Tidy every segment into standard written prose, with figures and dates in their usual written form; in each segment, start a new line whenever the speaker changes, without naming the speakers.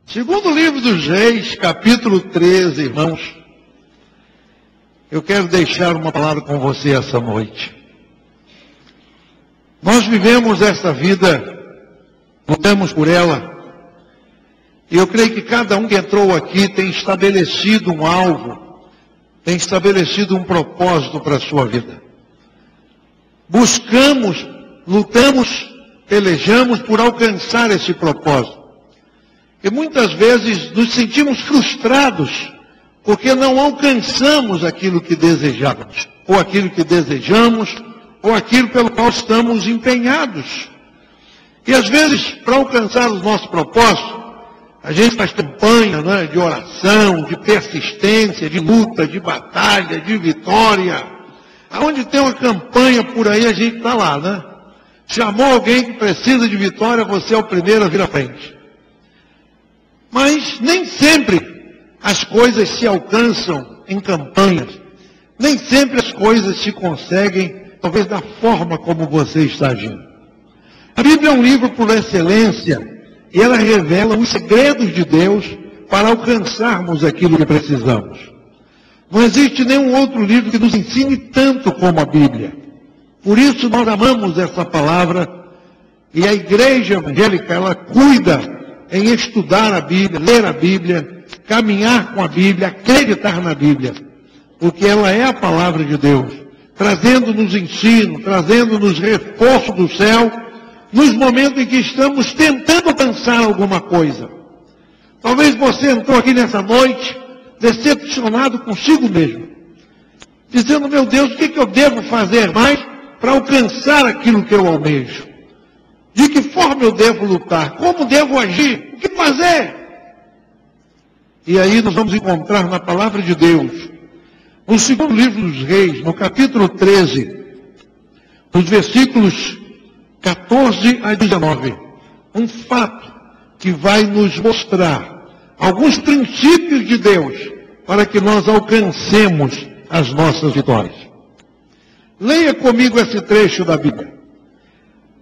Segundo livro dos Reis, capítulo 13, irmãos, eu quero deixar uma palavra com você essa noite. Nós vivemos essa vida, lutamos por ela, e eu creio que cada um que entrou aqui tem estabelecido um alvo, tem estabelecido um propósito para a sua vida. Buscamos, lutamos, pelejamos por alcançar esse propósito. E muitas vezes nos sentimos frustrados porque não alcançamos aquilo que desejávamos, ou aquilo que desejamos, ou aquilo pelo qual estamos empenhados. E às vezes, para alcançar o nosso propósito, a gente faz campanha, né, de oração, de persistência, de luta, de batalha, de vitória. Aonde tem uma campanha por aí, a gente está lá, né? Chamou alguém que precisa de vitória, você é o primeiro a vir à frente. Mas nem sempre as coisas se alcançam em campanhas. Nem sempre as coisas se conseguem, talvez da forma como você está agindo. A Bíblia é um livro por excelência e ela revela os segredos de Deus para alcançarmos aquilo que precisamos. Não existe nenhum outro livro que nos ensine tanto como a Bíblia. Por isso nós amamos essa palavra e a igreja evangélica, ela cuida em estudar a Bíblia, ler a Bíblia, caminhar com a Bíblia, acreditar na Bíblia, porque ela é a palavra de Deus, trazendo-nos ensino, trazendo-nos reforço do céu, nos momentos em que estamos tentando alcançar alguma coisa. Talvez você entrou aqui nessa noite decepcionado consigo mesmo, dizendo, meu Deus, o que eu devo fazer mais para alcançar aquilo que eu almejo? De que forma eu devo lutar? Como devo agir? O que fazer? E aí nós vamos encontrar na palavra de Deus, no segundo livro dos Reis, no capítulo 13, nos versículos 14 a 19, um fato que vai nos mostrar alguns princípios de Deus para que nós alcancemos as nossas vitórias. Leia comigo esse trecho da Bíblia.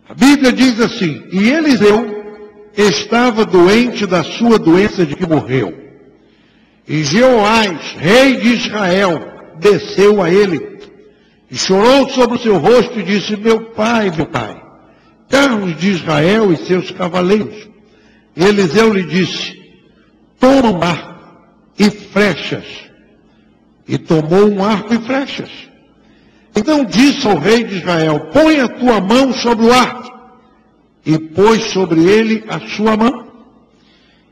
A Bíblia diz assim: e Eliseu estava doente da sua doença de que morreu. E Jeoás, rei de Israel, desceu a ele e chorou sobre o seu rosto e disse, meu pai, carros de Israel e seus cavaleiros. E Eliseu lhe disse, toma um arco e flechas. E tomou um arco e flechas. Então disse ao rei de Israel, põe a tua mão sobre o arco. E pôs sobre ele a sua mão.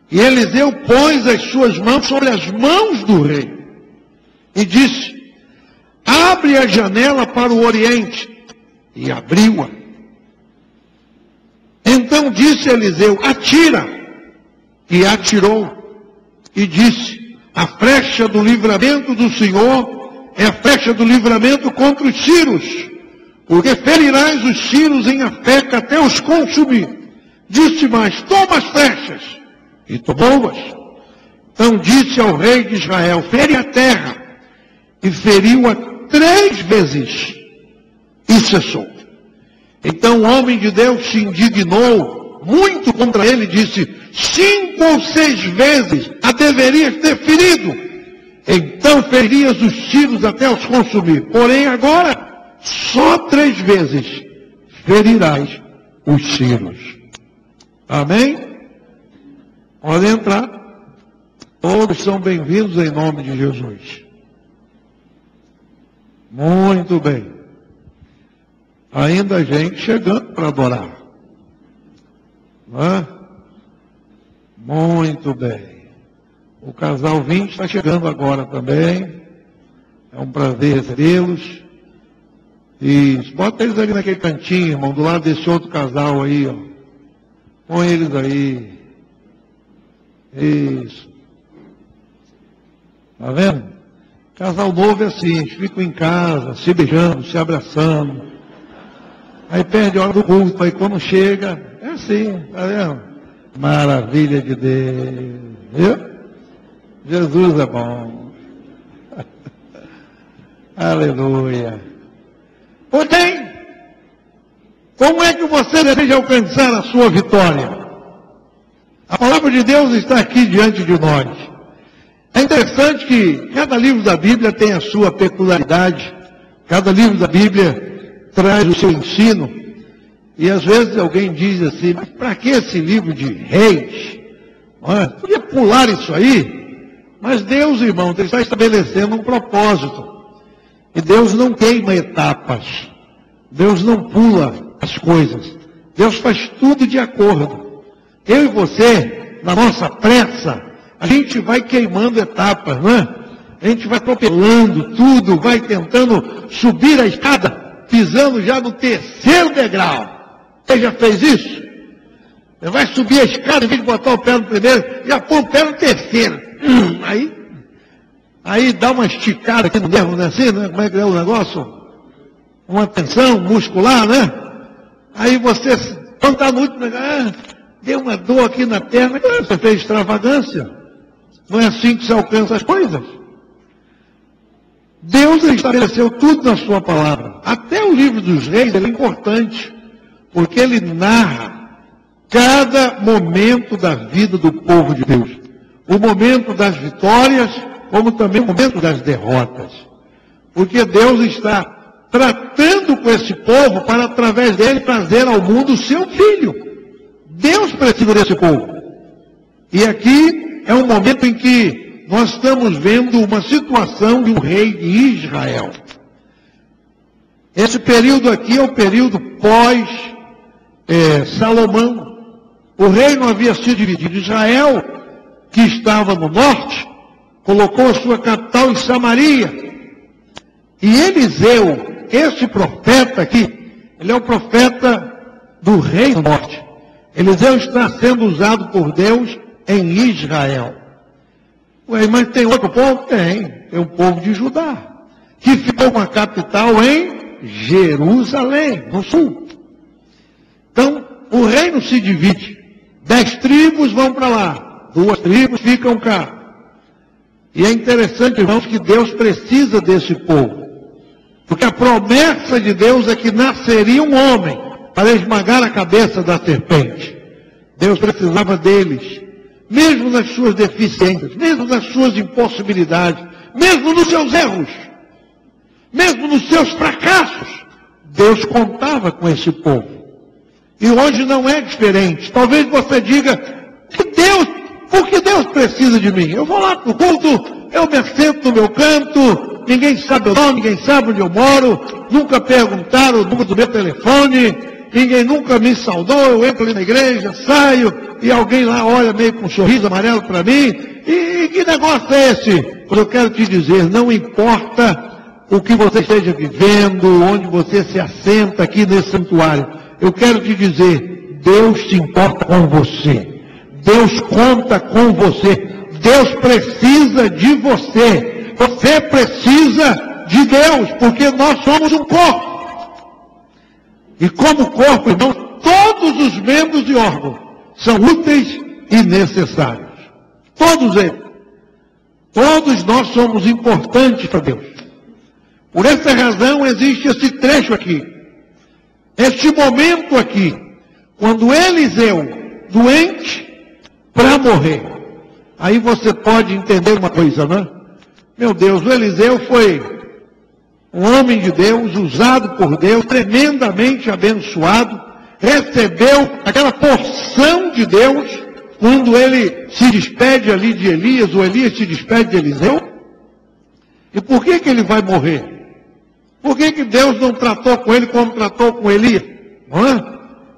E Eliseu pôs as suas mãos sobre as mãos do rei. E disse, abre a janela para o oriente. E abriu-a. Então disse Eliseu, atira. E atirou. E disse, a flecha do livramento do Senhor é a flecha do livramento contra os sírios, porque ferirás os sírios em Afeca até os consumir. Disse mais, toma as flechas, e tomou-as. Então disse ao rei de Israel, fere a terra, e feriu-a 3 vezes, e cessou. Então o homem de Deus se indignou muito contra ele, e disse, 5 ou 6 vezes a deverias ter ferido, então ferias os sírios até os consumir. Porém agora, só 3 vezes ferirás os sírios. Amém? Podem entrar. Todos são bem-vindos em nome de Jesus. Muito bem. Ainda a gente chegando para adorar. Não é? Muito bem. O casal 20 está chegando agora também. É um prazer recebê-los. E bota eles ali naquele cantinho, irmão, do lado desse outro casal aí, ó. Põe eles aí. Isso. Tá vendo? Casal novo é assim, eles ficam em casa, se beijando, se abraçando. Aí perde a hora do culto, aí quando chega, é assim, tá vendo? Maravilha de Deus. Viu? Jesus é bom. Aleluia. Porém, como é que você deseja alcançar a sua vitória? A palavra de Deus está aqui diante de nós. É interessante que cada livro da Bíblia tem a sua peculiaridade, cada livro da Bíblia traz o seu ensino, e às vezes alguém diz assim, mas para que esse livro de reis? Podia pular isso aí, mas Deus, irmão, ele está estabelecendo um propósito, e Deus não queima etapas, Deus não pula as coisas, Deus faz tudo de acordo. Eu e você, na nossa pressa, a gente vai queimando etapas, não é? A gente vai atropelando tudo, vai tentando subir a escada, pisando já no terceiro degrau. Você já fez isso? Você vai subir a escada, em vez de botar o pé no primeiro, já põe o pé no terceiro. Aí dá uma esticada aqui no nervo, né? Assim, né? Como é que é o negócio? Uma tensão muscular, né? Aí você, quando está no último, deu uma dor aqui na perna, você fez extravagância. Não é assim que se alcança as coisas. Deus estabeleceu tudo na sua palavra. Até o livro dos reis ele é importante, porque ele narra cada momento da vida do povo de Deus. O momento das vitórias, como também o momento das derrotas. Porque Deus está tratando com esse povo para, através dele, trazer ao mundo o seu filho. Deus precisa desse povo. E aqui é um momento em que nós estamos vendo uma situação de um rei de Israel. Esse período aqui é o período pós-Salomão. O reino havia sido dividido. Israel, que estava no norte, colocou a sua capital em Samaria. E Eliseu, esse profeta aqui, ele é o profeta do rei do norte. Eliseu está sendo usado por Deus em Israel. Ué, mas tem outro povo? Tem o povo de Judá, que ficou com a capital em Jerusalém, no sul. Então, o reino se divide. 10 tribos vão para lá, 2 tribos ficam cá. E é interessante, irmãos, que Deus precisa desse povo. Porque a promessa de Deus é que nasceria um homem para esmagar a cabeça da serpente. Deus precisava deles. Mesmo nas suas deficiências, mesmo nas suas impossibilidades, mesmo nos seus erros, mesmo nos seus fracassos, Deus contava com esse povo. E hoje não é diferente. Talvez você diga, por que Deus precisa de mim? Eu vou lá para o culto, eu me assento no meu canto, ninguém sabe o nome, ninguém sabe onde eu moro, nunca perguntaram o número do meu telefone, ninguém nunca me saudou, eu entro ali na igreja, saio, e alguém lá olha meio com um sorriso amarelo para mim, e que negócio é esse? Mas eu quero te dizer, não importa o que você esteja vivendo, onde você se assenta aqui nesse santuário, eu quero te dizer, Deus se importa com você, Deus conta com você, Deus precisa de você, você precisa de Deus, porque nós somos um corpo. E como corpo, irmãos, todos os membros e órgãos são úteis e necessários. Todos eles. Todos nós somos importantes para Deus. Por essa razão existe esse trecho aqui. Este momento aqui. Quando Eliseu, doente, para morrer. Aí você pode entender uma coisa, não é? Meu Deus, o Eliseu foi um homem de Deus, usado por Deus, tremendamente abençoado, recebeu aquela porção de Deus, quando ele se despede ali de Elias, ou Elias se despede de Eliseu. E por que ele vai morrer? Por que Deus não tratou com ele como tratou com Elias? Não é?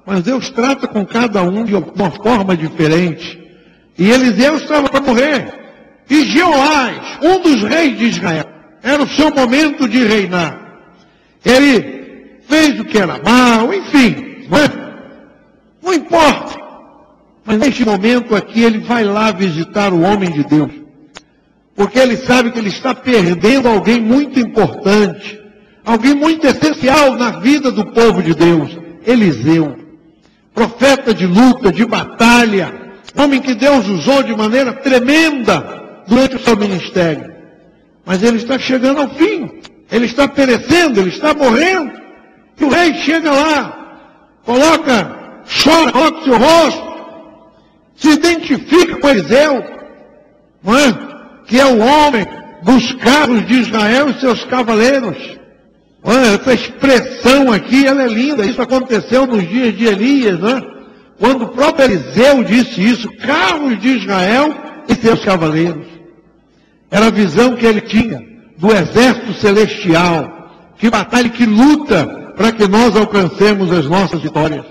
Mas Deus trata com cada um de uma forma diferente. E Eliseu estava para morrer. E Jeoás, um dos reis de Israel, era o seu momento de reinar. Ele fez o que era mal, enfim, não importa. Mas neste momento aqui ele vai lá visitar o homem de Deus. Porque ele sabe que ele está perdendo alguém muito importante, alguém muito essencial na vida do povo de Deus. Eliseu, profeta de luta, de batalha, homem que Deus usou de maneira tremenda durante o seu ministério. Mas ele está chegando ao fim, ele está perecendo, ele está morrendo. E o rei chega lá, chora, coloca o seu rosto, se identifica com Eliseu, não é? Que é o homem dos carros de Israel e seus cavaleiros. Essa expressão aqui, ela é linda. Isso aconteceu nos dias de Elias, né? Quando o próprio Eliseu disse isso, carros de Israel e seus cavaleiros. Era a visão que ele tinha do exército celestial, que batalha, que luta para que nós alcancemos as nossas vitórias.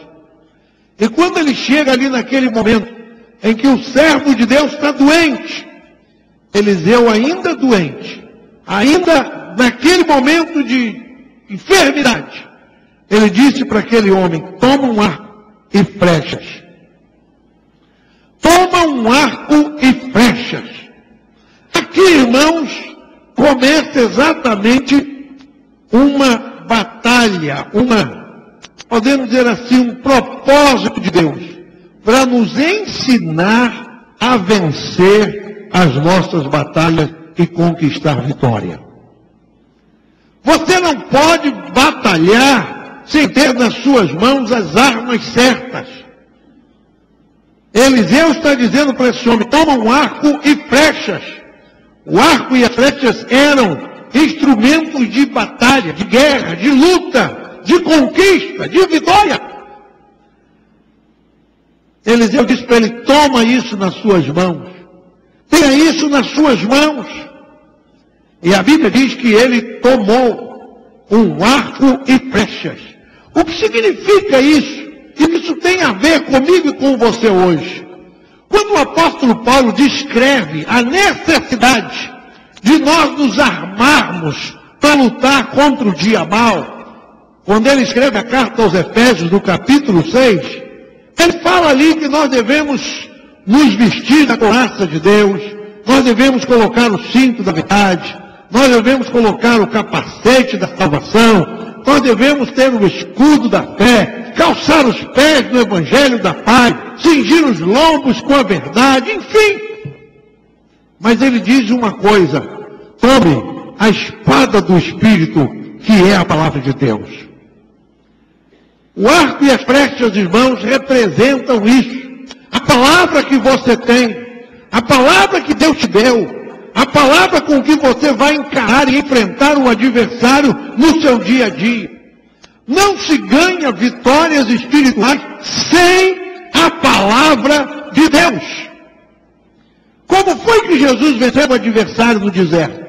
E quando ele chega ali naquele momento em que o servo de Deus está doente, Eliseu ainda doente, ainda naquele momento de enfermidade, ele disse para aquele homem: toma um arco e flechas. Toma um arco e flechas. Aqui, irmãos, começa exatamente uma batalha, podemos dizer assim, um propósito de Deus, para nos ensinar a vencer as nossas batalhas e conquistar vitória. Você não pode batalhar sem ter nas suas mãos as armas certas. Eliseu está dizendo para esse homem: toma um arco e flechas. O arco e as flechas eram instrumentos de batalha, de guerra, de luta, de conquista, de vitória. Eliseu disse para ele: toma isso nas suas mãos. Tenha isso nas suas mãos. E a Bíblia diz que ele tomou um arco e flechas. O que significa isso? E isso tem a ver comigo e com você hoje. Quando o apóstolo Paulo descreve a necessidade de nós nos armarmos para lutar contra o dia mau, quando ele escreve a carta aos Efésios, no capítulo 6, ele fala ali que nós devemos nos vestir da couraça de Deus, nós devemos colocar o cinto da verdade, nós devemos colocar o capacete da salvação, nós devemos ter o escudo da fé, calçar os pés no evangelho da paz, cingir os lombos com a verdade, enfim. Mas ele diz uma coisa: tome a espada do Espírito, que é a palavra de Deus. O arco e as flechas, irmãos, representam isso. A palavra que você tem, a palavra que Deus te deu, a palavra com que você vai encarar e enfrentar o adversário no seu dia a dia. Não se ganha vitórias espirituais sem a palavra de Deus. Como foi que Jesus venceu o adversário no deserto?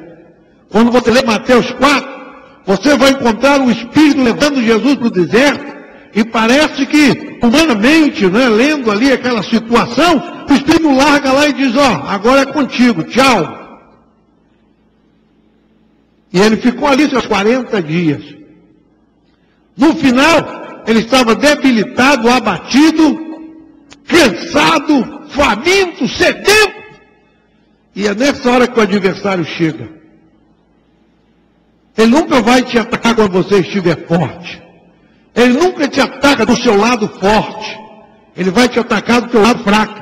Quando você lê Mateus 4, você vai encontrar o Espírito levando Jesus para o deserto, e parece que, humanamente, né, lendo ali aquela situação, o Espírito larga lá e diz: ó, agora é contigo, tchau. E ele ficou ali seus 40 dias. No final, ele estava debilitado, abatido, cansado, faminto, sedento. E é nessa hora que o adversário chega. Ele nunca vai te atacar quando você estiver forte. Ele nunca te ataca do seu lado forte. Ele vai te atacar do seu lado fraco.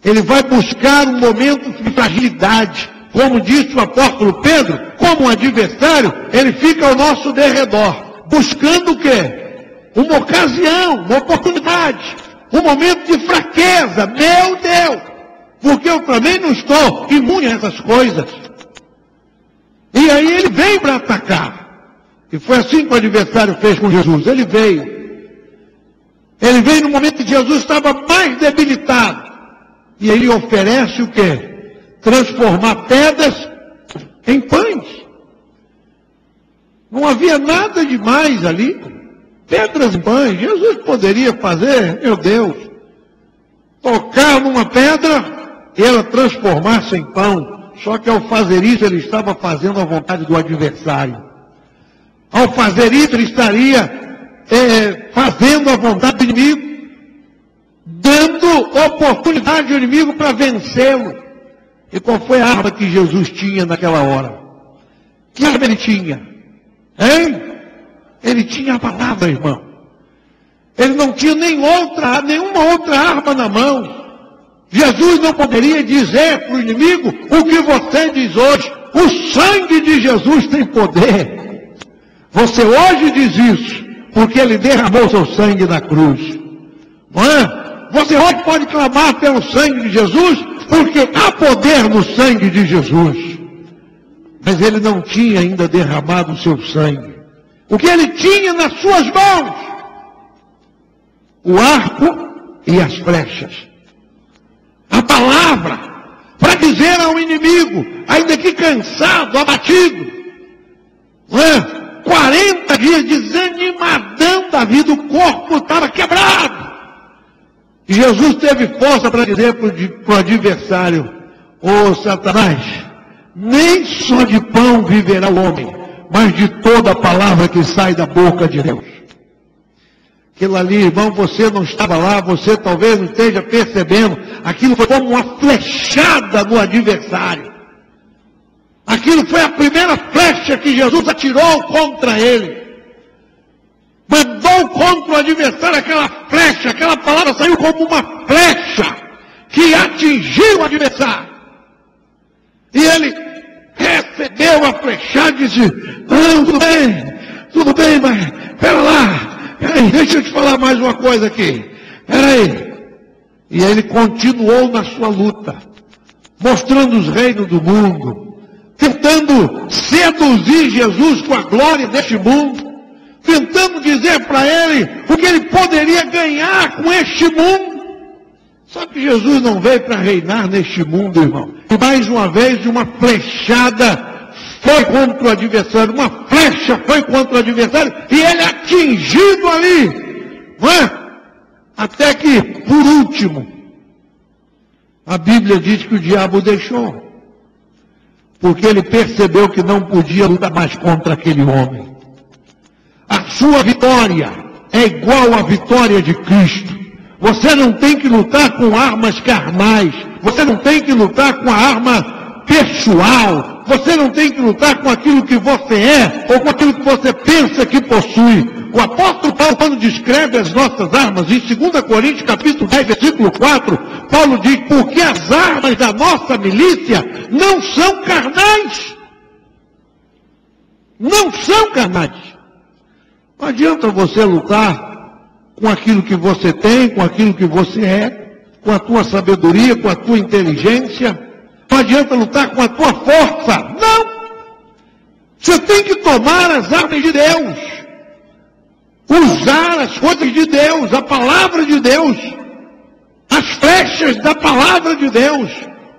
Ele vai buscar um momento de fragilidade. Como disse o apóstolo Pedro, como um adversário, ele fica ao nosso derredor. Buscando o quê? Uma ocasião, uma oportunidade. Um momento de fraqueza. Meu Deus! Porque eu também não estou imune a essas coisas. E aí ele vem para atacar. E foi assim que o adversário fez com Jesus. Ele veio. Ele veio no momento que Jesus estava mais debilitado. E ele oferece o quê? Transformar pedras em pães. Não havia nada demais ali. Pedras em pães. Jesus poderia fazer, meu Deus, tocar numa pedra e ela transformar-se em pão. Só que ao fazer isso, ele estava fazendo a vontade do adversário. Ao fazer isso, ele estaria fazendo a vontade do inimigo, dando oportunidade ao inimigo para vencê-lo. E qual foi a arma que Jesus tinha naquela hora? Que arma ele tinha? Hein? Ele tinha a palavra, irmão. Ele não tinha nenhuma outra arma na mão. Jesus não poderia dizer para o inimigo o que você diz hoje. O sangue de Jesus tem poder. Você hoje diz isso porque ele derramou seu sangue na cruz. Não é? Você hoje pode clamar pelo sangue de Jesus, porque há poder no sangue de Jesus. Mas ele não tinha ainda derramado o seu sangue. O que ele tinha nas suas mãos? O arco e as flechas. A palavra, para dizer ao inimigo, ainda que cansado, abatido, 40 dias desanimadão da vida, o corpo estava quebrado. E Jesus teve força para dizer para o adversário: ô Satanás, nem só de pão viverá o homem, mas de toda a palavra que sai da boca de Deus. Aquilo ali, irmão, você não estava lá, você talvez não esteja percebendo, aquilo foi como uma flechada no adversário. Aquilo foi a primeira flecha que Jesus atirou contra ele. Mandou contra o adversário aquela flecha, aquela palavra saiu como uma flecha que atingiu o adversário. E ele recebeu a flechada e disse: não, tudo bem, mas pera lá. Peraí, deixa eu te falar mais uma coisa aqui. Peraí. E ele continuou na sua luta, mostrando os reinos do mundo, tentando seduzir Jesus com a glória deste mundo, tentando dizer para ele o que ele poderia ganhar com este mundo. Só que Jesus não veio para reinar neste mundo, irmão. E mais uma vez, uma flechada foi contra o adversário, uma flecha foi contra o adversário, e ele atingido ali, não é? Até que, por último, a Bíblia diz que o diabo o deixou, porque ele percebeu que não podia lutar mais contra aquele homem. A sua vitória é igual à vitória de Cristo. Você não tem que lutar com armas carnais, você não tem que lutar com a arma pessoal, você não tem que lutar com aquilo que você é, ou com aquilo que você pensa que possui. O apóstolo Paulo, quando descreve as nossas armas, em 2 Coríntios capítulo 10, versículo 4, Paulo diz: porque as armas da nossa milícia não são carnais. Não são carnais. Não adianta você lutar com aquilo que você tem, com aquilo que você é, com a tua sabedoria, com a tua inteligência. Não adianta lutar com a tua força. Não! Você tem que tomar as armas de Deus. Usar as coisas de Deus, a palavra de Deus. As flechas da palavra de Deus.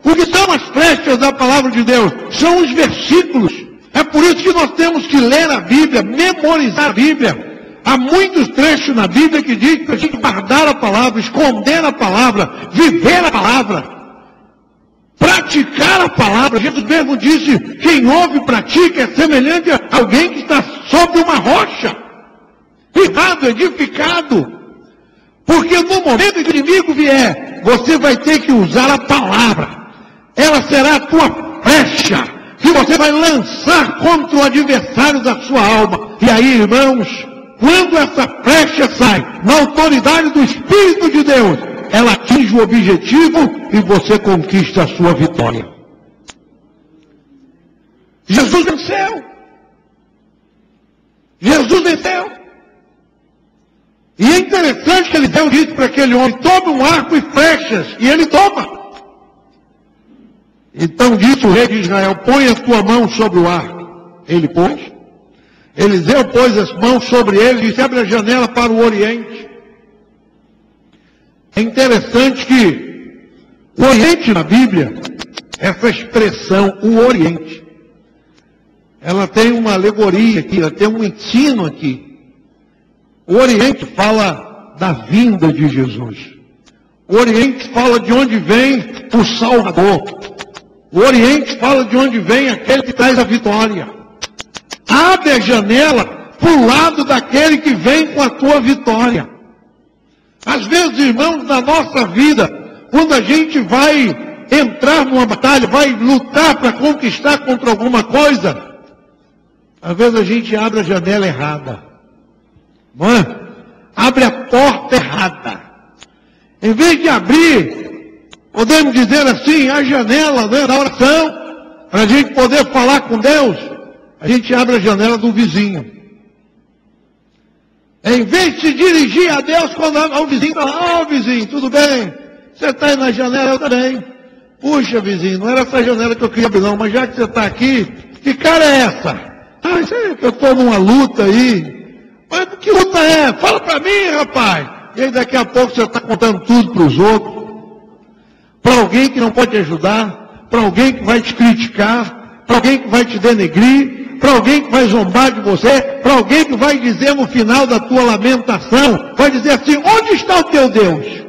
O que são as flechas da palavra de Deus? São os versículos. É por isso que nós temos que ler a Bíblia, memorizar a Bíblia. Há muitos trechos na Bíblia que dizem que a gente guardar a palavra, esconder a palavra, viver a palavra, praticar a palavra. Jesus mesmo disse: quem ouve e pratica é semelhante a alguém que está sobre uma rocha, firmado, edificado. Porque no momento que o inimigo vier, você vai ter que usar a palavra. Ela será a tua flecha que você vai lançar contra o adversário da sua alma. E aí, irmãos, quando essa flecha sai na autoridade do Espírito de Deus, ela atinge o objetivo e você conquista a sua vitória. Jesus venceu. Jesus venceu. E é interessante que ele deu dito para aquele homem: toma um arco e flechas. E ele toma. Então disse o rei de Israel: põe a tua mão sobre o arco. Ele pôs. Eliseu pôs as mãos sobre ele e disse: abre a janela para o Oriente. É interessante que o Oriente na Bíblia, essa expressão, o Oriente, ela tem uma alegoria aqui, ela tem um ensino aqui. O Oriente fala da vinda de Jesus. O Oriente fala de onde vem o Salvador. O Oriente fala de onde vem aquele que traz a vitória. Abre a janela para o lado daquele que vem com a tua vitória. Às vezes, irmãos, na nossa vida, quando a gente vai entrar numa batalha, vai lutar para conquistar contra alguma coisa, às vezes a gente abre a janela errada. Não é? Abre a porta errada. Em vez de abrir, podemos dizer assim, a janela, né, da oração, para a gente poder falar com Deus, a gente abre a janela do vizinho. Em vez de se dirigir a Deus quando o vizinho fala, vizinho, tudo bem? Você está aí na janela, eu também. Puxa, vizinho, não era essa janela que eu queria abrir não, mas já que você está aqui, que cara é essa? Isso aí que eu estou numa luta aí. Mas que luta é? Fala para mim, rapaz. E aí daqui a pouco você está contando tudo para os outros. Para alguém que não pode te ajudar, para alguém que vai te criticar, para alguém que vai te denegrir, para alguém que vai zombar de você, para alguém que vai dizer no final da tua lamentação, vai dizer assim, onde está o teu Deus?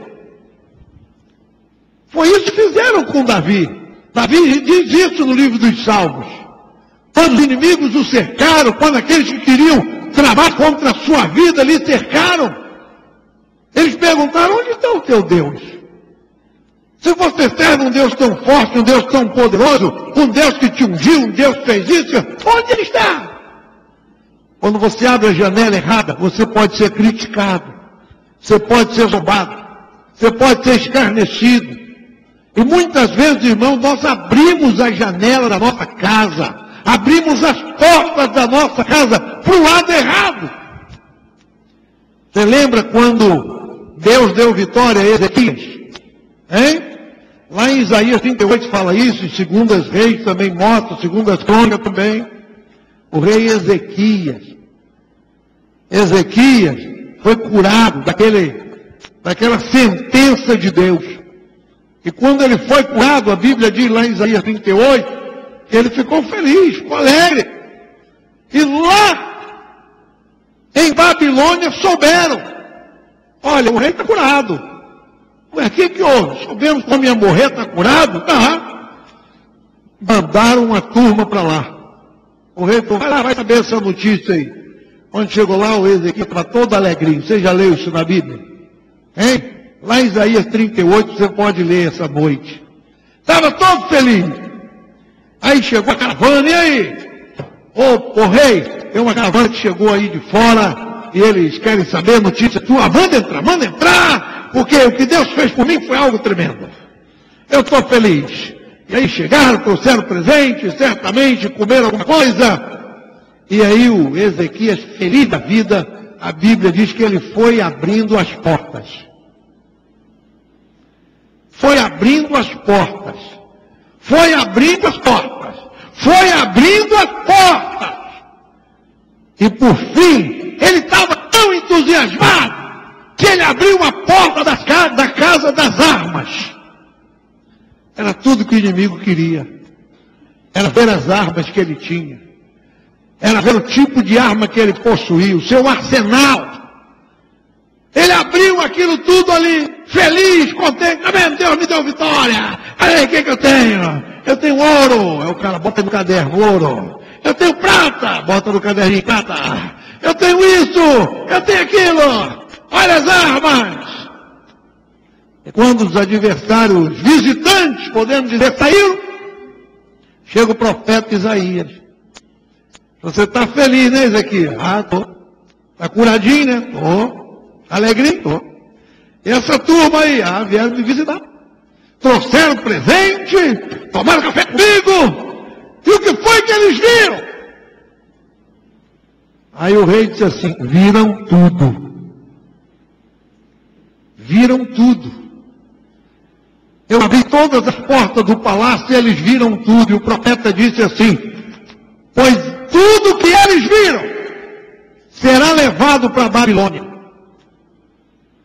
Foi isso que fizeram com Davi. Davi diz isso no livro dos Salmos. Quando os inimigos o cercaram, quando aqueles que queriam travar contra a sua vida lhe cercaram, eles perguntaram, onde está o teu Deus? Se você serve um Deus tão forte, um Deus tão poderoso, um Deus que te ungiu, um Deus que fez isso, onde ele está? Quando você abre a janela errada, você pode ser criticado, você pode ser zombado, você pode ser escarnecido. E muitas vezes, irmão, nós abrimos a janela da nossa casa, abrimos as portas da nossa casa para o lado errado. Você lembra quando Deus deu vitória a Ezequias? Hein? Lá em Isaías 38 fala isso, em 2 Reis também mostra, 2 Crônicas também. O rei Ezequias foi curado daquela sentença de Deus. E quando ele foi curado, a Bíblia diz lá em Isaías 38, que ele ficou feliz, ficou alegre. E lá, em Babilônia, souberam. Olha, o rei está curado. Ué, o que houve? Soubemos como ia morrer, está curado? Tá. Mandaram uma turma para lá. O rei falou, vai saber essa notícia aí. Quando chegou lá, o Ezequias estava todo alegrinho. Você já leu isso na Bíblia? Hein? Lá em Isaías 38, você pode ler essa noite. Estava todo feliz. Aí chegou a caravana, e aí? Ô rei, tem uma caravana que chegou aí de fora, e eles querem saber a notícia tua. Manda entrar, porque o que Deus fez por mim foi algo tremendo. Eu estou feliz. E aí chegaram, trouxeram presente, certamente comeram alguma coisa. E aí o Ezequias, feliz da vida, a Bíblia diz que ele foi abrindo as portas. Foi abrindo as portas. Foi abrindo as portas. Foi abrindo as portas. E por fim, ele estava tão entusiasmado que ele abriu a porta da casa das armas. Era tudo que o inimigo queria. Era ver as armas que ele tinha. Era ver o tipo de arma que ele possuía, o seu arsenal. Ele abriu aquilo tudo ali, feliz, contente. Amém, Deus me deu vitória. Olha aí, o que eu tenho? Eu tenho ouro. Aí o cara bota no caderno, ouro. Eu tenho prata. Bota no caderninho, prata. Eu tenho isso. Eu tenho aquilo. Olha as armas. E quando os adversários, visitantes, podemos dizer, saíram, chega o profeta Isaías. Você está feliz, né, Ezequias? Tô. Está curadinho, né? Tô. Alegrinho? Tô. E essa turma aí, vieram me visitar. Trouxeram presente, tomaram café comigo. E o que foi que eles viram? Aí o rei disse assim, viram tudo. Viram tudo. Eu abri todas as portas do palácio e eles viram tudo. E o profeta disse assim, pois tudo que eles viram será levado para a Babilônia.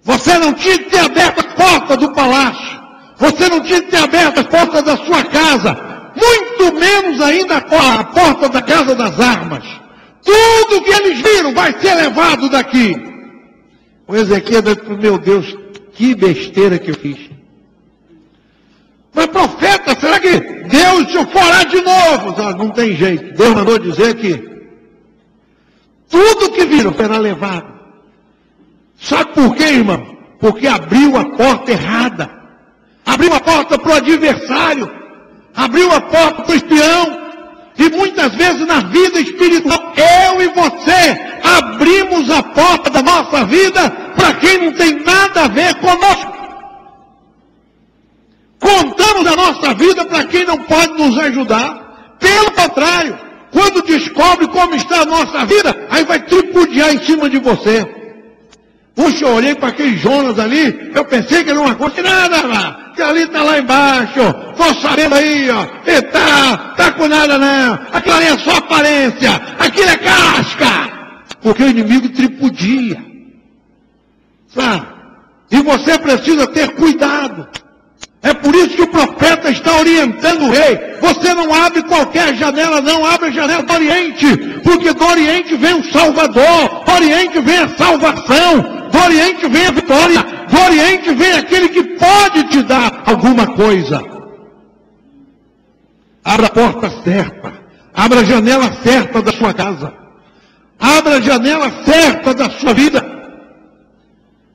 Você não tinha que ter aberto as portas do palácio. Você não tinha que ter aberto as portas da sua casa. Muito menos ainda a porta da casa das armas. Tudo que eles viram vai ser levado daqui. O Ezequias disse, meu Deus, que besteira que eu fiz. Mas profeta, será que Deus se eu for lá de novo? Não tem jeito. Deus mandou dizer que tudo que viram será levado. Sabe por quê, irmão? Porque abriu a porta errada. Abriu a porta para o adversário. Abriu a porta para o espião. E muitas vezes na vida espiritual, eu e você abrimos a porta da nossa vida para quem não tem nada a ver conosco. Contamos a nossa vida para quem não pode nos ajudar. Pelo contrário, quando descobre como está a nossa vida, aí vai tripudiar em cima de você. Puxa, eu olhei para aquele Jonas ali, eu pensei que era uma coisa, nada lá, que ali está lá embaixo, tô sabendo aí, ó, e tá com nada não, aquilo ali é só aparência, aquilo é casca, porque o inimigo tripudia, sabe? E você precisa ter cuidado. É por isso que o profeta está orientando o rei. Você não abre qualquer janela, não. Abre a janela do Oriente. Porque do Oriente vem o Salvador. Do Oriente vem a salvação. Do Oriente vem a vitória. Do Oriente vem aquele que pode te dar alguma coisa. Abra a porta certa. Abra a janela certa da sua casa. Abra a janela certa da sua vida.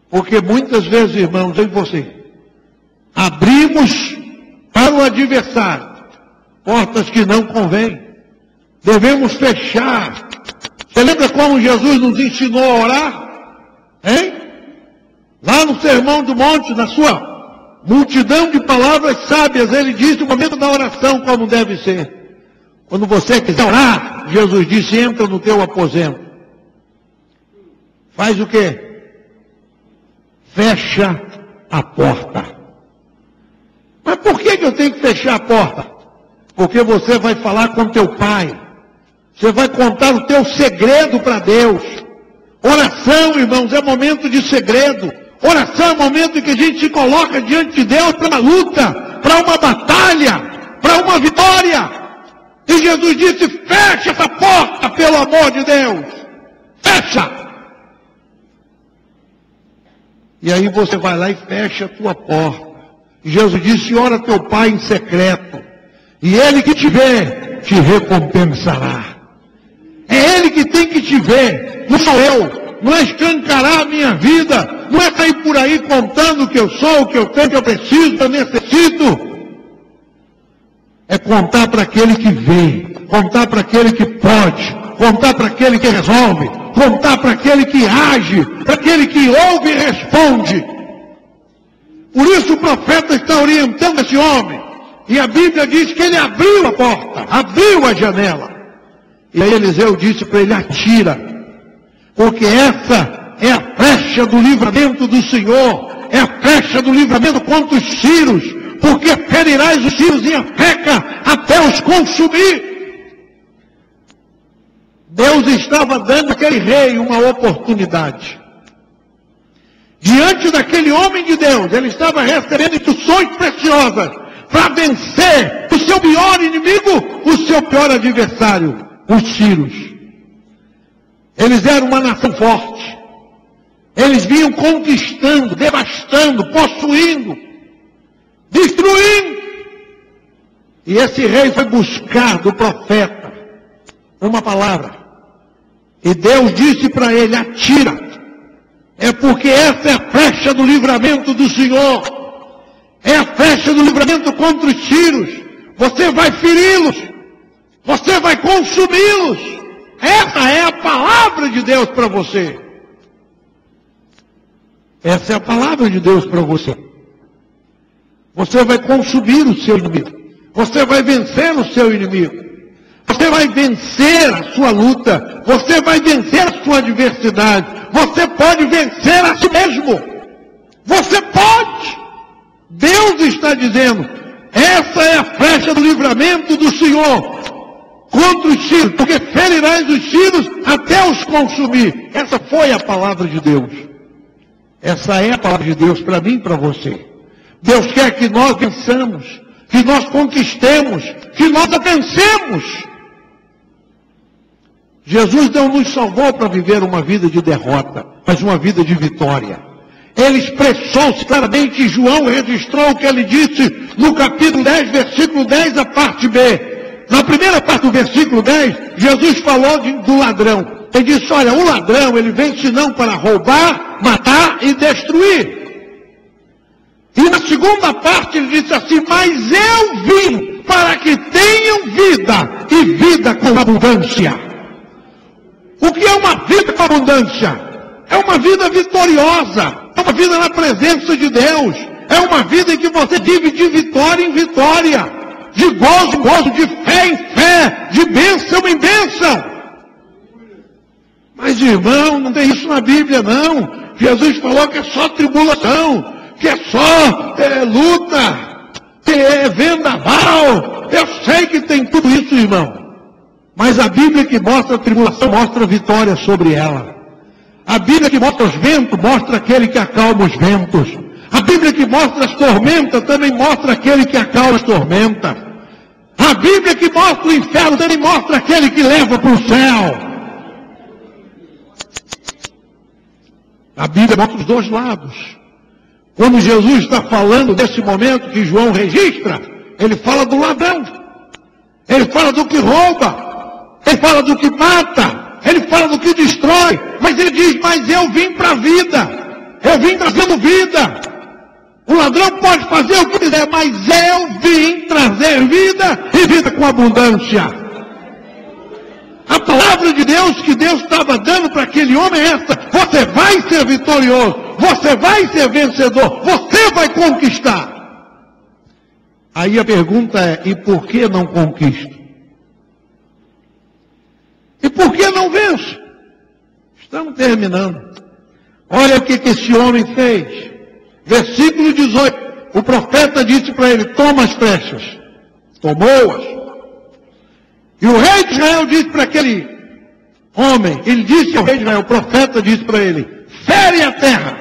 Porque muitas vezes, irmãos, eu e você, abrimos para o adversário portas que não convêm. Devemos fechar. Você lembra como Jesus nos ensinou a orar? Hein? Lá no Sermão do Monte, na sua multidão de palavras sábias, ele disse o momento da oração como deve ser. Quando você quiser orar, Jesus disse, entra no teu aposento. Faz o quê? Fecha a porta. Mas por que eu tenho que fechar a porta? Porque você vai falar com teu pai. Você vai contar o teu segredo para Deus. Oração, irmãos, é momento de segredo. Oração é momento em que a gente se coloca diante de Deus para uma luta, para uma batalha, para uma vitória. E Jesus disse, fecha essa porta, pelo amor de Deus. Fecha. E aí você vai lá e fecha a tua porta. Jesus disse, ora teu pai em secreto, e ele que te vê, te recompensará. É ele que tem que te ver, não sou eu. Não é escancarar a minha vida, não é sair por aí contando o que eu sou, o que eu tenho, o que eu preciso, o que eu necessito. É contar para aquele que vê, contar para aquele que pode, contar para aquele que resolve, contar para aquele que age, para aquele que ouve e responde. Por isso o profeta está orientando esse homem. E a Bíblia diz que ele abriu a porta, abriu a janela. E aí Eliseu disse para ele, atira. Porque essa é a flecha do livramento do Senhor. É a flecha do livramento contra os sírios. Porque ferirás os sírios em Afeca até os consumir. Deus estava dando àquele rei uma oportunidade. Diante daquele homem de Deus, ele estava recebendo instruções preciosas para vencer o seu pior inimigo, o seu pior adversário, os sírios. Eles eram uma nação forte. Eles vinham conquistando, devastando, possuindo, destruindo. E esse rei foi buscar do profeta uma palavra. E Deus disse para ele, atira. É porque essa é a flecha do livramento do Senhor. É a flecha do livramento contra os sírios. Você vai feri-los. Você vai consumi-los. Essa é a palavra de Deus para você. Essa é a palavra de Deus para você. Você vai consumir o seu inimigo. Você vai vencer o seu inimigo. Você vai vencer a sua luta. Você vai vencer a sua adversidade. Você pode vencer a si mesmo. Você pode. Deus está dizendo, essa é a flecha do livramento do Senhor contra os sírios, porque ferirás os sírios até os consumir. Essa foi a palavra de Deus. Essa é a palavra de Deus para mim e para você. Deus quer que nós vençamos, que nós conquistemos, que nós vencemos. Jesus não nos salvou para viver uma vida de derrota, mas uma vida de vitória. Ele expressou-se claramente, João registrou o que ele disse no capítulo 10, versículo 10, a parte B. Na primeira parte do versículo 10, Jesus falou do ladrão. Ele disse, olha, o ladrão, ele vem senão para roubar, matar e destruir. E na segunda parte ele disse assim, mas eu vim para que tenham vida, e vida com abundância. O que é uma vida com abundância? É uma vida vitoriosa, é uma vida na presença de Deus, é uma vida em que você vive de vitória em vitória, de gozo em gozo, de fé em fé, de bênção em bênção. Mas irmão, não tem isso na Bíblia não. Jesus falou que é só tribulação, que é só luta, que é vendaval. Eu sei que tem tudo isso, irmão. Mas a Bíblia que mostra a tribulação, mostra a vitória sobre ela. A Bíblia que mostra os ventos, mostra aquele que acalma os ventos. A Bíblia que mostra as tormentas, também mostra aquele que acalma as tormentas. A Bíblia que mostra o inferno, também mostra aquele que leva para o céu. A Bíblia mostra os dois lados. Quando Jesus está falando desse momento que João registra, ele fala do ladrão. Ele fala do que rouba. Ele fala do que mata. Ele fala do que destrói. Mas ele diz, mas eu vim para a vida. Eu vim trazendo vida. O ladrão pode fazer o que quiser, mas eu vim trazer vida e vida com abundância. A palavra de Deus que Deus estava dando para aquele homem é essa: você vai ser vitorioso, você vai ser vencedor, você vai conquistar. Aí a pergunta é, e por que não conquisto? E por que não venço? Estamos terminando. Olha o que esse homem fez. Versículo 18, o profeta disse para ele, toma as flechas. Tomou-as. E o rei de Israel disse para aquele homem, ele disse ao rei de Israel, o profeta disse para ele, fere a terra.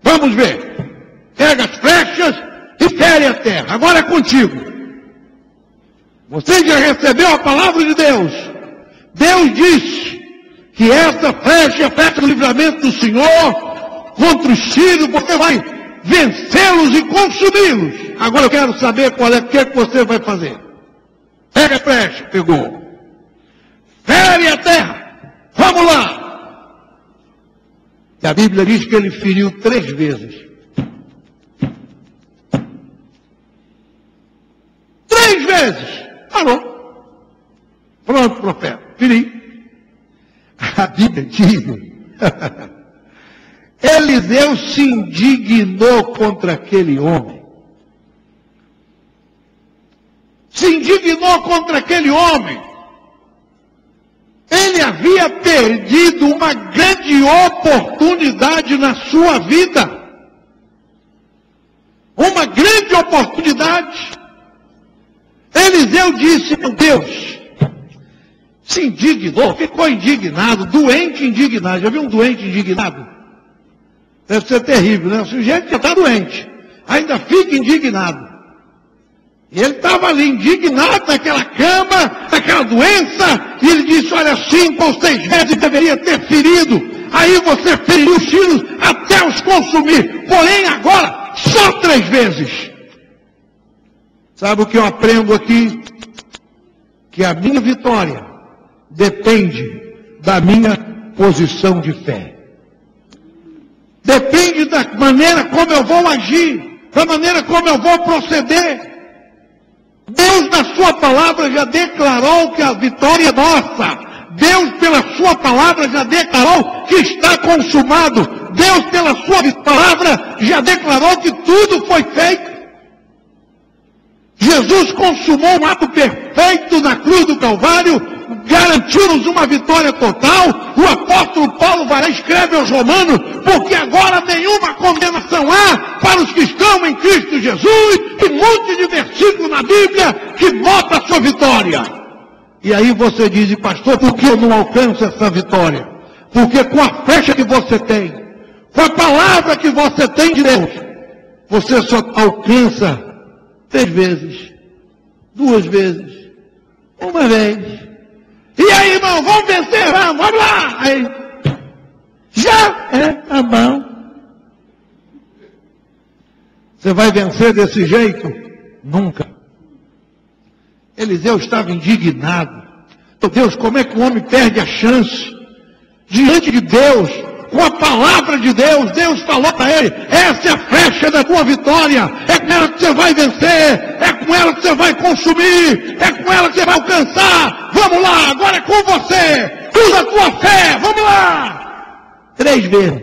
Vamos ver. Pega as flechas e fere a terra. Agora é contigo. Você já recebeu a palavra de Deus. Deus disse que essa flecha é a flecha do livramento do Senhor contra os sírios, você vai vencê-los e consumi-los. Agora eu quero saber qual é o que você vai fazer. Pega a flecha, pegou. Fere a terra. Vamos lá. E a Bíblia diz que ele feriu 3 vezes. 3 vezes. Parou. Pronto, profeta. Feri. A Bíblia diz... Eliseu se indignou contra aquele homem. Se indignou contra aquele homem. Ele havia perdido uma grande oportunidade na sua vida. Uma grande oportunidade. Eliseu disse, meu Deus, se indignou, ficou indignado, doente indignado. Já viu um doente indignado? Deve ser terrível, né? O sujeito já está doente, ainda fica indignado. E ele estava ali indignado naquela cama, naquela doença, e ele disse, olha, 5 ou 6 vezes deveria ter ferido. Aí você feriu os filhos até os consumir. Porém agora, só 3 vezes. Sabe o que eu aprendo aqui? Que a minha vitória depende da minha posição de fé. Depende da maneira como eu vou agir, da maneira como eu vou proceder. Deus, na sua palavra, já declarou que a vitória é nossa. Deus, pela sua palavra, já declarou que está consumado. Deus, pela sua palavra, já declarou que tudo foi feito. Jesus consumou um ato perfeito na cruz do Calvário, garantiu-nos uma vitória total. O apóstolo Paulo vai lá, escreve aos Romanos, porque agora nenhuma condenação há para os que estão em Cristo Jesus. E um monte de versículo na Bíblia que mostra a sua vitória. E aí você diz, pastor, por que eu não alcanço essa vitória? Porque com a flecha que você tem, com a palavra que você tem de Deus, você só alcança 3 vezes, 2 vezes, 1 vez. E aí, irmão, vamos vencer, vamos lá. Aí, já tá bom. Você vai vencer desse jeito? Nunca. Eliseu estava indignado. Meu Deus, como é que o homem perde a chance? Diante de Deus, com a palavra de Deus, Deus falou para ele, essa é a flecha da tua vitória, é com ela que você vai vencer, é com ela que você vai consumir, é com ela que você vai alcançar. Vamos lá, agora é com você, usa a tua fé, vamos lá. 3 vezes.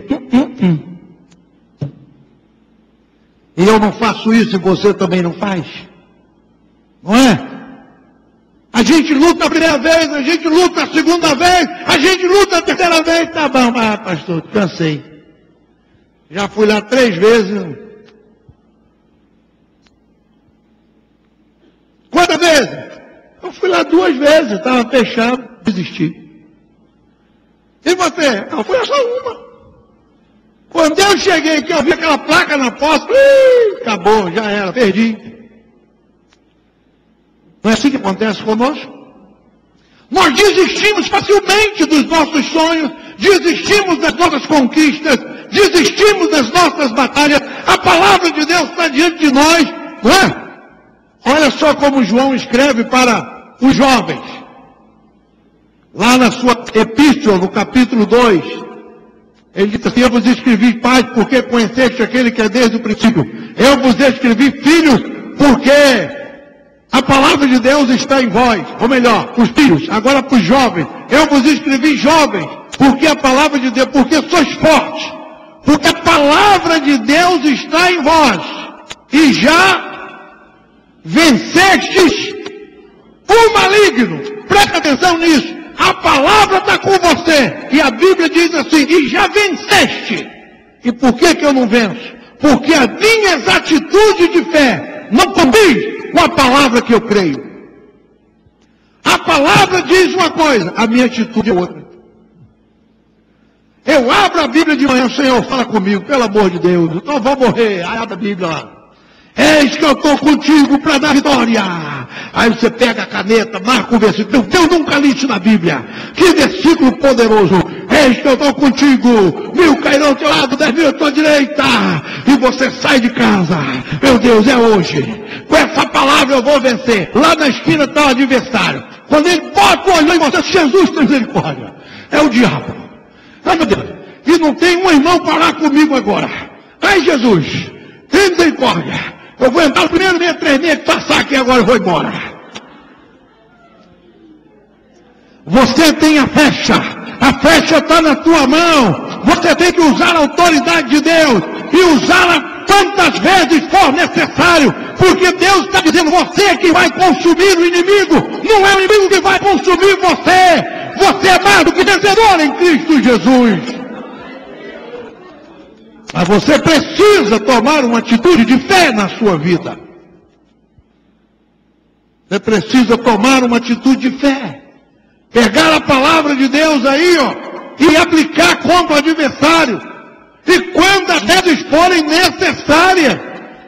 E eu não faço isso e você também não faz? Não é? A gente luta a primeira vez, a gente luta a segunda vez, a gente luta a terceira vez. Tá bom, pastor, cansei. Já fui lá 3 vezes. Quantas vezes? Eu fui lá 2 vezes, estava fechado, desisti. E você? Eu fui só uma. Quando eu cheguei que eu vi aquela placa na porta, acabou, já era, perdi. Não é assim que acontece conosco? Nós desistimos facilmente dos nossos sonhos, desistimos das nossas conquistas, desistimos das nossas batalhas. A palavra de Deus está diante de nós, não é? Olha só como João escreve para os jovens. Lá na sua epístola, no capítulo 2, ele diz assim: eu vos escrevi, pais, porque conheceste aquele que é desde o princípio. Eu vos escrevi, filhos, porque a palavra de Deus está em vós. Ou melhor, os filhos, agora para os jovens. Eu vos escrevi, jovens, porque a palavra de Deus, porque sois fortes, porque a palavra de Deus está em vós, e já vencestes o maligno. Presta atenção nisso. A palavra está com você. E a Bíblia diz assim: e já venceste. E por que eu não venço? Porque as minhas atitudes de fé não condizem com a palavra que eu creio. A palavra diz uma coisa, a minha atitude é outra. Eu abro a Bíblia de manhã, Senhor, fala comigo, pelo amor de Deus, então vou morrer. Aí abre a Bíblia lá. Eis que eu estou contigo para dar vitória. Aí você pega a caneta, marca o versículo. Eu nunca li isso na Bíblia. Que versículo poderoso. Eis que eu estou contigo. 1000 cairão ao teu lado, 10.000 à tua direita. E você sai de casa. Meu Deus, é hoje. Com essa palavra eu vou vencer. Lá na esquina está o adversário. Quando ele bota o olho em você, Jesus tem misericórdia. É o diabo. Ai, meu Deus. E não tem um irmão para orar comigo agora. Ai, Jesus, tem misericórdia. Eu vou entrar no primeiro 636 que passar aqui agora, eu vou embora. Você tem a flecha está na tua mão. Você tem que usar a autoridade de Deus e usá-la quantas vezes for necessário, porque Deus está dizendo: você que vai consumir o inimigo, não é o inimigo que vai consumir você. Você é mais do que vencedor em Cristo Jesus. Mas você precisa tomar uma atitude de fé na sua vida. Você precisa tomar uma atitude de fé. Pegar a palavra de Deus aí, ó, e aplicar contra o adversário. E quantas vezes forem necessárias.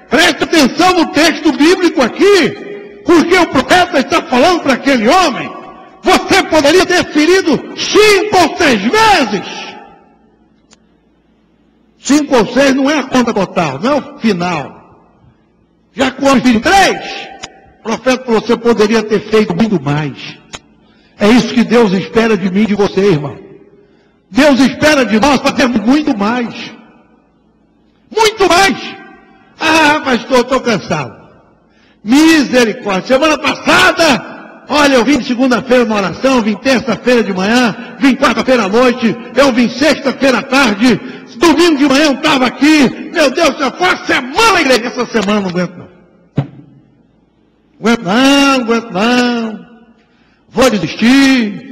Preste atenção no texto bíblico aqui, porque o profeta está falando para aquele homem: você poderia ter ferido 5 ou 6 vezes. 5 ou 6 não é a conta total, não é o final. Já com os 23, o profeta falou: você poderia ter feito muito mais. É isso que Deus espera de mim e de você, irmão. Deus espera de nós para termos muito mais. Muito mais. Ah, pastor, estou cansado. Misericórdia. Semana passada, olha, eu vim segunda-feira na oração, vim terça-feira de manhã, vim quarta-feira à noite, eu vim sexta-feira à tarde, domingo de manhã eu estava aqui. Meu Deus, eu foi a semana, igreja. Essa semana não aguento não. Não aguento não. Vou desistir.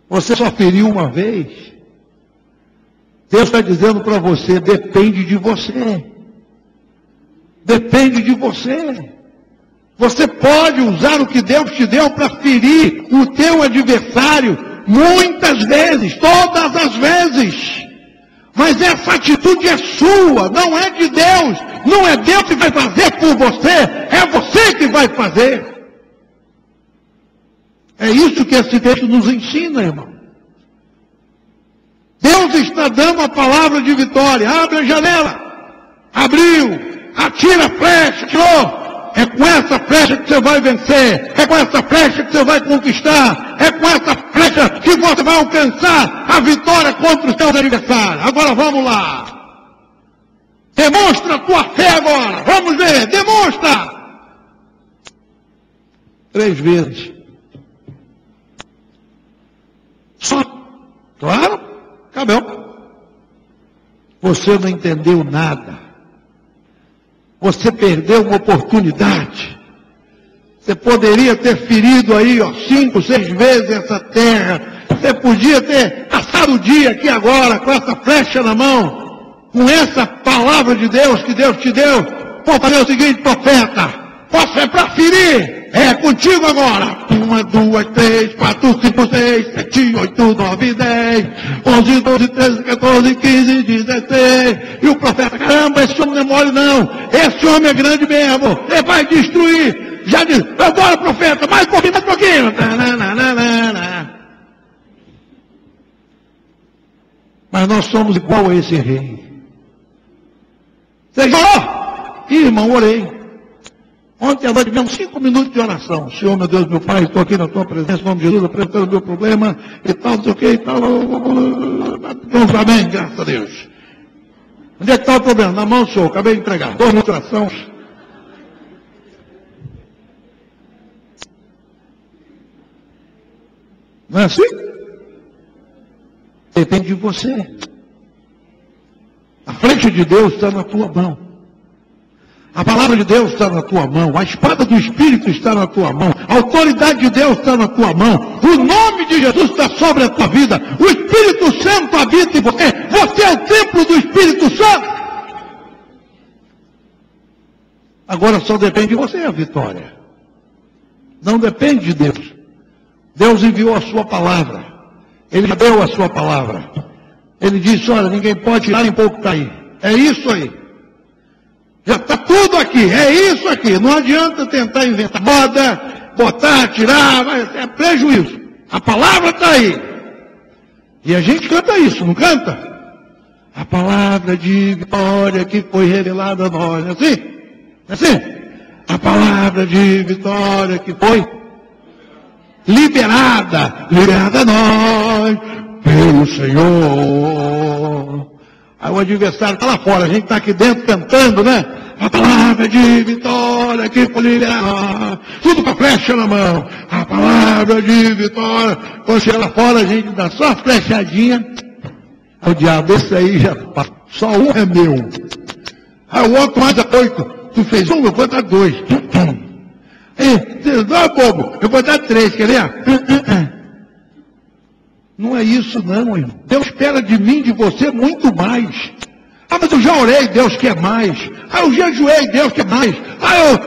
Você só feriu uma vez. Deus está dizendo para você: depende de você. Depende de você. Você pode usar o que Deus te deu para ferir o teu adversário muitas vezes, todas as vezes. Mas essa atitude é sua, não é de Deus. Não é Deus que vai fazer por você, é você que vai fazer. É isso que esse texto nos ensina, irmão. Deus está dando a palavra de vitória. Abre a janela. Abriu. Atira a flecha. Tirou. É com essa flecha que você vai vencer. É com essa flecha que você vai conquistar. É com essa flecha que você vai alcançar a vitória contra os seus adversários. Agora vamos lá. Demonstra a tua fé agora. Vamos ver. Demonstra. 3 vezes. Só. Claro. Acabou. Você não entendeu nada. Você perdeu uma oportunidade. Você poderia ter ferido aí, ó, 5, 6 vezes essa terra. Você podia ter começar o dia aqui agora, com essa flecha na mão, com essa palavra de Deus que Deus te deu, vou fazer o seguinte, profeta, posso é para ferir? É contigo agora. 1, 2, 3, 4, 5, 6, 7, 8, 9, 10, 11, 12, 13, 14, 15, 16. E o profeta, caramba, esse homem não é mole não. Esse homem é grande mesmo. Ele vai destruir. Já diz, agora profeta, mais um pouquinho, mais um pouquinho. Mas nós somos igual a esse rei. Você orou? Irmão, orei. Ontem à noite, mesmo 5 minutos de oração. Senhor, meu Deus, meu Pai, estou aqui na tua presença, em nome de Jesus, apresentando o meu problema, e tal, não sei o que, e tal. Vamos, amém, graças a Deus. Onde é que está o problema? Na mão do Senhor, acabei de entregar. 2 minutos de oração. Não é assim? Depende de você. A flecha de Deus está na tua mão. A palavra de Deus está na tua mão, a espada do Espírito está na tua mão, a autoridade de Deus está na tua mão, o nome de Jesus está sobre a tua vida, o Espírito Santo habita em você, você é o templo do Espírito Santo. Agora só depende de você a vitória, não depende de Deus. Deus enviou a sua palavra, Ele deu a sua palavra, Ele disse, olha, ninguém pode tirar nem pouco está aí, é isso aí. Já está tudo aqui, é isso aqui. Não adianta tentar inventar moda, botar, tirar, é prejuízo. A palavra está aí. E a gente canta isso, não canta? A palavra de vitória que foi revelada a nós. É assim? É assim? A palavra de vitória que foi liberada a nós pelo Senhor. Aí o adversário está lá fora, a gente está aqui dentro cantando, né? A palavra de vitória que foi liberada, tudo com a flecha na mão. A palavra de vitória, quando chega lá fora a gente dá só a flechadinha. Aí o diabo, esse aí já, só um é meu. Aí o outro mais 8, tu fez 1, eu vou dar 2. Ei, não, bobo, eu vou dar 3, quer ver? Não é isso não, irmão. Deus espera de mim, de você, muito mais. Ah, mas eu já orei, Deus quer mais. Ah, eu jejuei, Deus quer mais. Ah,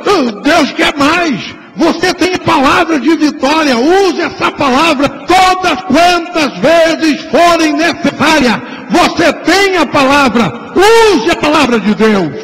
Deus quer mais. Você tem palavra de vitória. Use essa palavra todas quantas vezes forem necessárias. Você tem a palavra. Use a palavra de Deus.